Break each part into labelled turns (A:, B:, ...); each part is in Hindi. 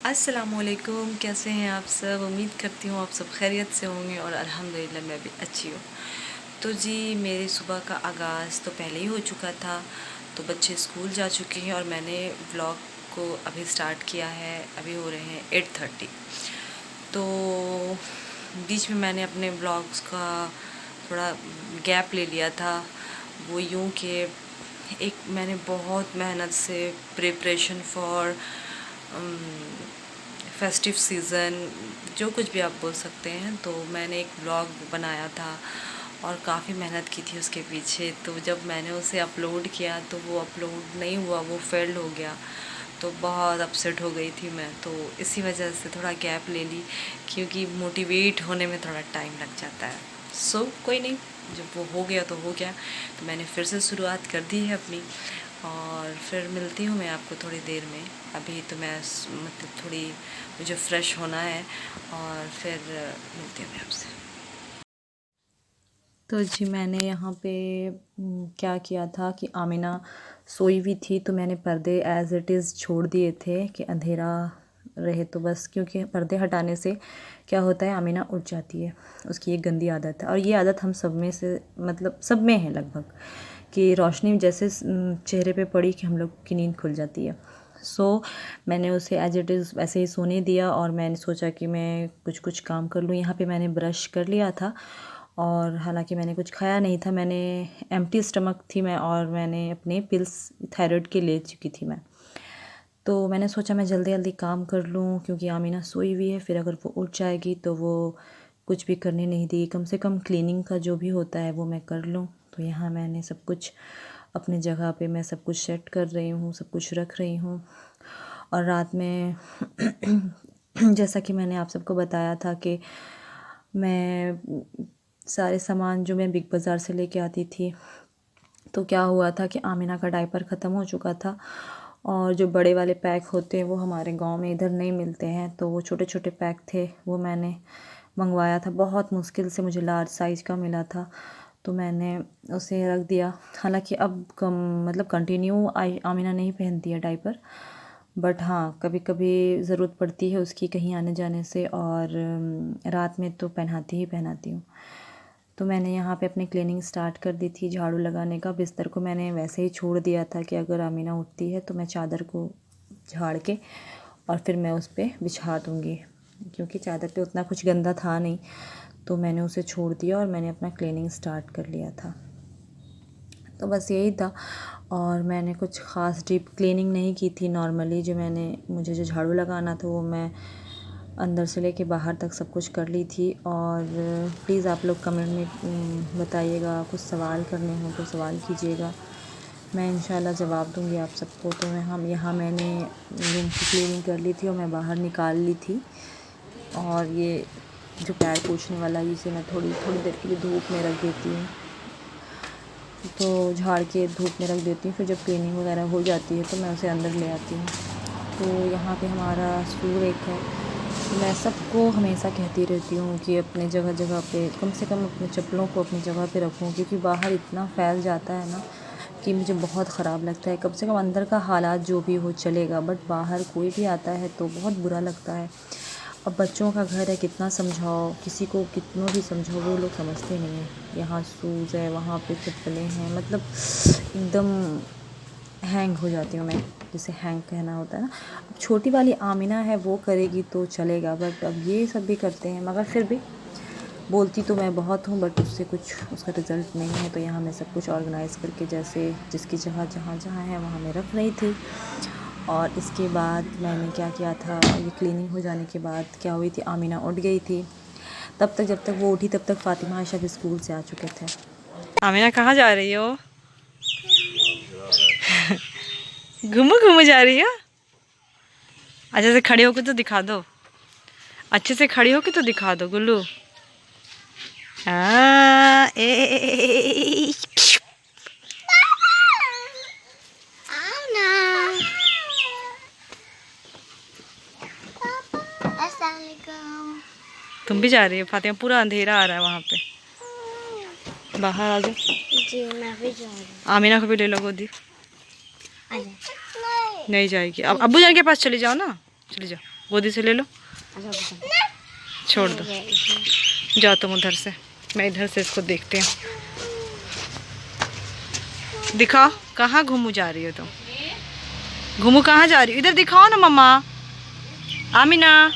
A: अस्सलामुअलैकुम, कैसे हैं आप सब। उम्मीद करती हूँ आप सब खैरियत से होंगे और अल्हम्दुलिल्लाह मैं भी अच्छी हूँ। तो जी मेरी सुबह का आगाज़ तो पहले ही हो चुका था, तो बच्चे स्कूल जा चुके हैं और मैंने व्लॉग को अभी स्टार्ट किया है। अभी हो रहे हैं 8:30। तो बीच में मैंने अपने व्लॉग्स का थोड़ा गैप ले लिया था। वो यूँ कि एक मैंने बहुत मेहनत से प्रिपरेशन फॉर फेस्टिव सीज़न, जो कुछ भी आप बोल सकते हैं, तो मैंने एक व्लॉग बनाया था और काफ़ी मेहनत की थी उसके पीछे। तो जब मैंने उसे अपलोड किया तो वो अपलोड नहीं हुआ, वो फेल्ड हो गया। तो बहुत अपसेट हो गई थी मैं, तो इसी वजह से थोड़ा गैप ले ली, क्योंकि मोटिवेट होने में थोड़ा टाइम लग जाता है। कोई नहीं, जब वो हो गया तो हो गया। तो मैंने फिर से शुरुआत कर दी है अपनी, और फिर मिलती हूँ मैं आपको थोड़ी देर में। अभी तो मैं मतलब थोड़ी मुझे फ़्रेश होना है और फिर मिलती हूँ मैं आपसे। तो जी मैंने यहाँ पे क्या किया था कि आमिना सोई हुई थी, तो मैंने पर्दे एज़ इट इज़ छोड़ दिए थे कि अंधेरा रहे तो बस, क्योंकि पर्दे हटाने से क्या होता है, आमिना उठ जाती है। उसकी एक गंदी आदत है, और ये आदत हम सब में से मतलब सब में है लगभग, कि रोशनी जैसे चेहरे पे पड़ी कि हम लोग की नींद खुल जाती है। मैंने उसे एज इट इज़ वैसे ही सोने दिया, और मैंने सोचा कि मैं कुछ कुछ काम कर लूँ। यहाँ पे मैंने ब्रश कर लिया था, और हालांकि मैंने कुछ खाया नहीं था, मैंने एम्प्टी स्टमक थी मैं, और मैंने अपने पिल्स थायराइड के ले चुकी थी मैं। तो मैंने सोचा मैं जल्दी जल्दी काम कर लूँ, क्योंकि आमीना सोई हुई है, फिर अगर वो उठ जाएगी तो वो कुछ भी करने नहीं देगी। कम से कम क्लीनिंग का जो भी होता है वो मैं कर लूँ। तो यहाँ मैंने सब कुछ अपनी जगह पे मैं सब कुछ सेट कर रही हूँ, सब कुछ रख रही हूँ। और रात में जैसा कि मैंने आप सबको बताया था कि मैं सारे सामान जो मैं बिग बाज़ार से लेके आती थी, तो क्या हुआ था कि आमिना का डायपर ख़त्म हो चुका था, और जो बड़े वाले पैक होते हैं वो हमारे गांव में इधर नहीं मिलते हैं, तो वो छोटे छोटे पैक थे, वो मैंने मंगवाया था। बहुत मुश्किल से मुझे लार्ज साइज़ का मिला था, तो मैंने उसे रख दिया। हालांकि अब मतलब कंटिन्यू आमिना नहीं पहनती है डायपर, बट हाँ कभी कभी ज़रूरत पड़ती है उसकी कहीं आने जाने से, और रात में तो पहनाती हूँ। तो मैंने यहाँ पे अपनी क्लीनिंग स्टार्ट कर दी थी, झाड़ू लगाने का। बिस्तर को मैंने वैसे ही छोड़ दिया था कि अगर आमीना उठती है तो मैं चादर को झाड़ के और फिर मैं उस पर बिछा दूँगी, क्योंकि चादर पे उतना कुछ गंदा था नहीं। तो मैंने उसे छोड़ दिया और मैंने अपना क्लीनिंग स्टार्ट कर लिया था। तो बस यही था, और मैंने कुछ ख़ास डीप क्लीनिंग नहीं की थी। नॉर्मली मुझे जो झाड़ू लगाना था वो मैं अंदर से लेके बाहर तक सब कुछ कर ली थी। और प्लीज़ आप लोग कमेंट में बताइएगा, कुछ सवाल करने हो तो सवाल कीजिएगा, मैं इंशाल्लाह जवाब दूंगी आप सबको। तो यहाँ मैंने रूम की क्लीनिंग कर ली थी और मैं बाहर निकाल ली थी। और ये जो पैर पोंछने वाला है, इसे मैं थोड़ी थोड़ी देर के लिए धूप में रख देती हूँ, तो झाड़ के धूप में रख देती हूँ। फिर जब क्लीनिंग वगैरह हो जाती है तो मैं उसे अंदर ले आती हूँ। तो यहाँ पे हमारा स्टूल एक है, तो मैं सबको हमेशा कहती रहती हूँ कि अपने जगह जगह पे कम से कम अपने चप्पलों को अपनी जगह पे रखूँ, क्योंकि बाहर इतना फैल जाता है ना कि मुझे बहुत ख़राब लगता है। कम से कम अंदर का हालात जो भी हो चलेगा, बट बाहर कोई भी आता है तो बहुत बुरा लगता है। अब बच्चों का घर है, कितना समझाओ, किसी को कितना भी समझाओ वो लोग समझते नहीं हैं। यहाँ शूज़ है, वहाँ पे चप्पलें हैं, मतलब एकदम हैंग हो जाती हूँ मैं, जिसे हैंग कहना होता है ना। अब छोटी वाली आमिना है, वो करेगी तो चलेगा, बट अब ये सब भी करते हैं। मगर फिर भी बोलती तो मैं बहुत हूँ, बट उससे कुछ उसका रिज़ल्ट नहीं है। तो यहाँ मैं सब कुछ ऑर्गेनाइज़ करके जैसे जिसकी जगह जहाँ जहाँ है वहाँ मैं रख रही थी। और इसके बाद मैंने क्या किया था, ये क्लीनिंग हो जाने के बाद क्या हुई थी, आमिना उठ गई थी। जब तक वो उठी तब तक फ़ातिमा आयशा भी स्कूल से आ चुके थे। आमिना कहाँ जा रही हो? घूमो घूमो जा रही हो? अच्छे से खड़े होकर तो दिखा दो, अच्छे से खड़ी होकर तो दिखा दो गुल्लू। ए तुम भी जा रही हो? फातिमा पूरा अंधेरा आ रहा है वहाँ पे, बाहर आ जाओ।
B: जी मैं भी जा रही हूँ।
A: आमिना को भी ले लो गोदी। नहीं जाएगी, अब अब्बू जान के पास चली जाओ ना, चली जाओ। गोदी से ले लो, छोड़ दो, जाओ तुम उधर से, मैं इधर से इसको देखती हूँ। दिखाओ कहाँ घूमू जा रही हो तुम, घूमू कहाँ जा रही हो, इधर दिखाओ ना मम्मा। आमिना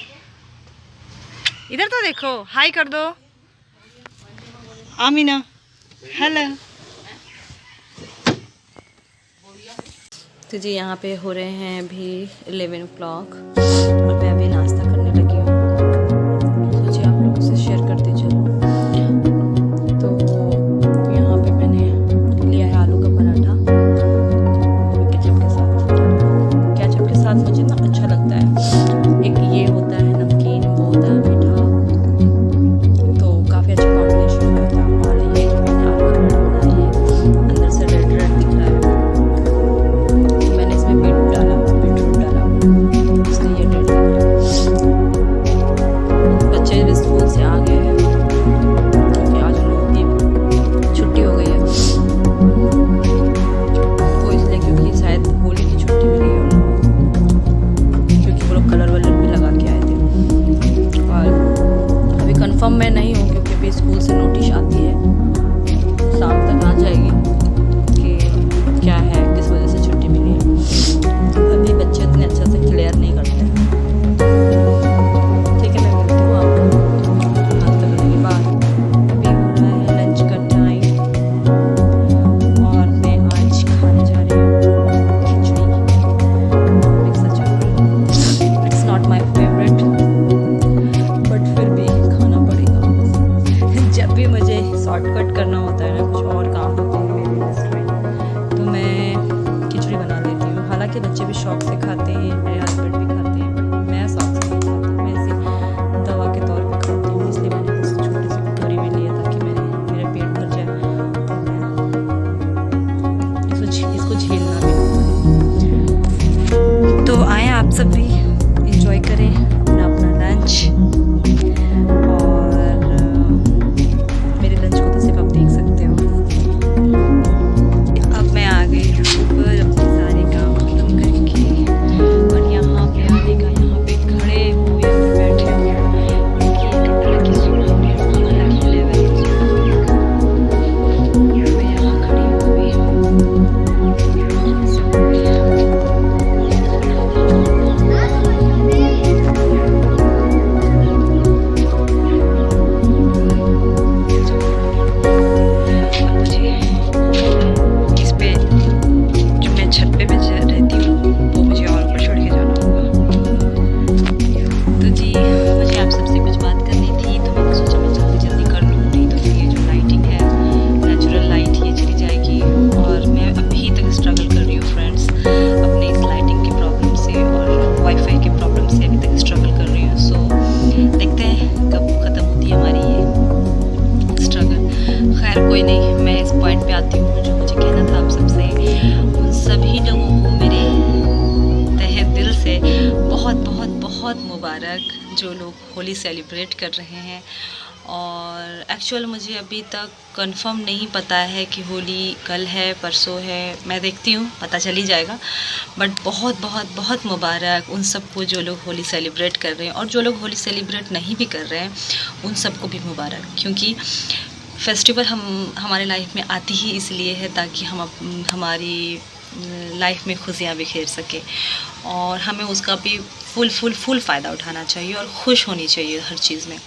A: इधर तो देखो, हाय कर दो। आमिना हेलो। तो जी यहाँ पे हो रहे हैं अभी 11 o'clock और मैं अभी नाश्ता करने लगी हूँ। सोचिए आप लोगों से शेयर करते चलो। तो यहाँ पे मैंने लिया है आलू का पराठा केचप के साथ। केचप के साथ मुझे ना अच्छा लगता है, एक ये होता है नमकीन, वो होता है मीठा, तो काफ़ी अच्छा कॉम्बिनेशन होता है। और ये जो मैंने आलू का पराठा बनाया है अंदर से रेड रेड दिख रहा है, मैंने इसमें बीटरूट डाला इसलिए ये रेड दिख रहा है। बच्चे स्कूल से आ गए हैं क्योंकि आज उन लोगों की छुट्टी हो गई है, वो इसलिए क्योंकि शायद होली की छुट्टी मिली है उन लोगों को, क्योंकि वो लोग कलर वलर भी लगा के आए थे। और अभी कंफर्म मैं नहीं हूँ क्योंकि अभी स्कूल से नोटिस आती है, शाम तक आ जाएगी कि क्या है, किस वजह से छुट्टी मिली है। अभी बच्चे इतने अच्छे से क्लियर नहीं करते हैं। ठीक है, मैं मिलती हूँ आपको नाश्ता करने के बाद। अभी हो रहा है लंच का टाइम और मैं आज खाने जा रही हूँ खिचड़ी मिक्स चावल। It's not my favourite but फिर भी खाना पड़ेगा। जब भी मुझे शॉर्टकट करना होता है ना, कुछ और काम होते हैं मेरी लिस्ट में, तो मैं खिचड़ी बना लेती हूँ। हालांकि बच्चे भी शौक से खाते हैं, मेरे हस्बैंड भी खाते हैं, बट मैं शौक से नहीं खाती, मैं ऐसे दवा के तौर पे खाती हूँ। इसलिए मैंने बस छोटी सी कटोरी में लिया ताकि मेरा पेट भर जाए और मैं इसको झेलना भी ना पड़े। तो आए आप सब भी इंजॉय करें अपना अपना लंच। और मेरे लंच को तो सिर्फ आप देख सकते हो। अब मैं आ गई ऊपर अपने सारे काम खत्म करके, और यहाँ पे आने का, यहाँ पे खड़े हो या फिर बैठे हो, कि एक अलग ही सुकून है, अलग ही लेवल का सुकून। मैं यहाँ खड़ी हूँ अभी। इस पे जो मैं छत पे रहती हूँ वो मुझे और ऊपर छोड़ के जाना होगा। तो जी मुझे आप सबसे कुछ बात करनी थी, तो मैंने सोचा मैं जल्दी जल्दी कर लूँ, नहीं तो फिर ये जो लाइटिंग है, नेचुरल लाइट, ये चली जाएगी। और मैं अभी तक स्ट्रगल कर रही हूँ फ्रेंड्स अपने इस लाइटिंग की प्रॉब्लम से और वाईफाई की प्रॉब्लम से, अभी तक स्ट्रगल कर रही हूँ। सो देखते हैं कब ख़त्म होती है हमारी ये स्ट्रगल। खैर कोई नहीं, मैं इस पॉइंट पे आती हूँ जो मुझे कहना था आप सबसे। उन सभी लोगों को मेरे तहे दिल से बहुत बहुत बहुत मुबारक जो लोग होली सेलिब्रेट कर रहे हैं। और एक्चुअल मुझे अभी तक कंफर्म नहीं पता है कि होली कल है परसों है, मैं देखती हूँ, पता चल ही जाएगा। बट बहुत बहुत बहुत मुबारक उन सबको जो लोग होली सेलिब्रेट कर रहे हैं, और जो लोग होली सेलिब्रेट नहीं भी कर रहे हैं उन सबको भी मुबारक, क्योंकि फेस्टिवल हमारे लाइफ में आती ही इसलिए है ताकि हम हमारी लाइफ में खुशियाँ बिखेर सके, और हमें उसका भी फुल फ़ायदा उठाना चाहिए और खुश होनी चाहिए हर चीज़ में।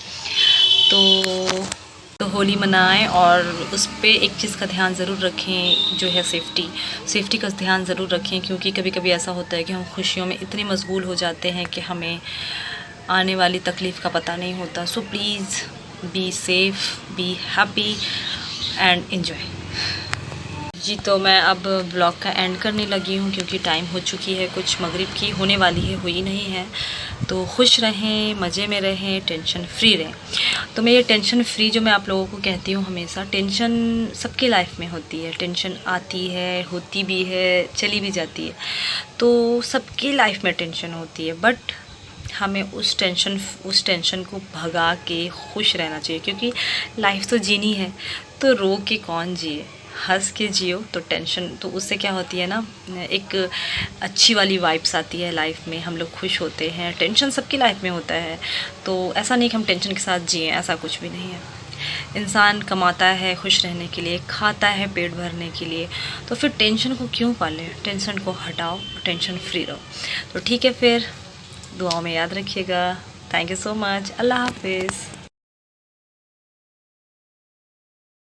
A: तो होली मनाएं, और उस पे एक चीज़ का ध्यान ज़रूर रखें जो है सेफ्टी का ध्यान ज़रूर रखें, क्योंकि कभी कभी ऐसा होता है कि हम खुशियों में इतने मशगूल हो जाते हैं कि हमें आने वाली तकलीफ़ का पता नहीं होता। So please be safe, be happy and enjoy. जी तो मैं अब ब्लॉग का एंड करने लगी हूँ क्योंकि टाइम हो चुकी है, कुछ मगरिब की होने वाली है, हुई नहीं है। तो खुश रहें, मज़े में रहें, टेंशन फ्री रहें। तो मैं ये टेंशन फ्री जो मैं आप लोगों को कहती हूँ, हमेशा टेंशन सबकी लाइफ में होती है, टेंशन आती है, होती भी है, चली भी जाती है। तो सबकी लाइफ में टेंशन होती है, बट हमें उस टेंशन को भगा के खुश रहना चाहिए, क्योंकि लाइफ तो जीनी है, तो रो के कौन जिए। हंस के जियो तो टेंशन तो उससे क्या होती है ना, एक अच्छी वाली वाइब्स आती है लाइफ में, हम लोग खुश होते हैं। टेंशन सबकी लाइफ में होता है, तो ऐसा नहीं कि हम टेंशन के साथ जिएं, ऐसा कुछ भी नहीं है। इंसान कमाता है खुश रहने के लिए, खाता है पेट भरने के लिए, तो फिर टेंशन को क्यों पालें? टेंशन को हटाओ, टेंशन फ्री रहो। तो ठीक है, फिर दुआओं में याद रखिएगा। Thank you so much. अल्लाह हाफिज़।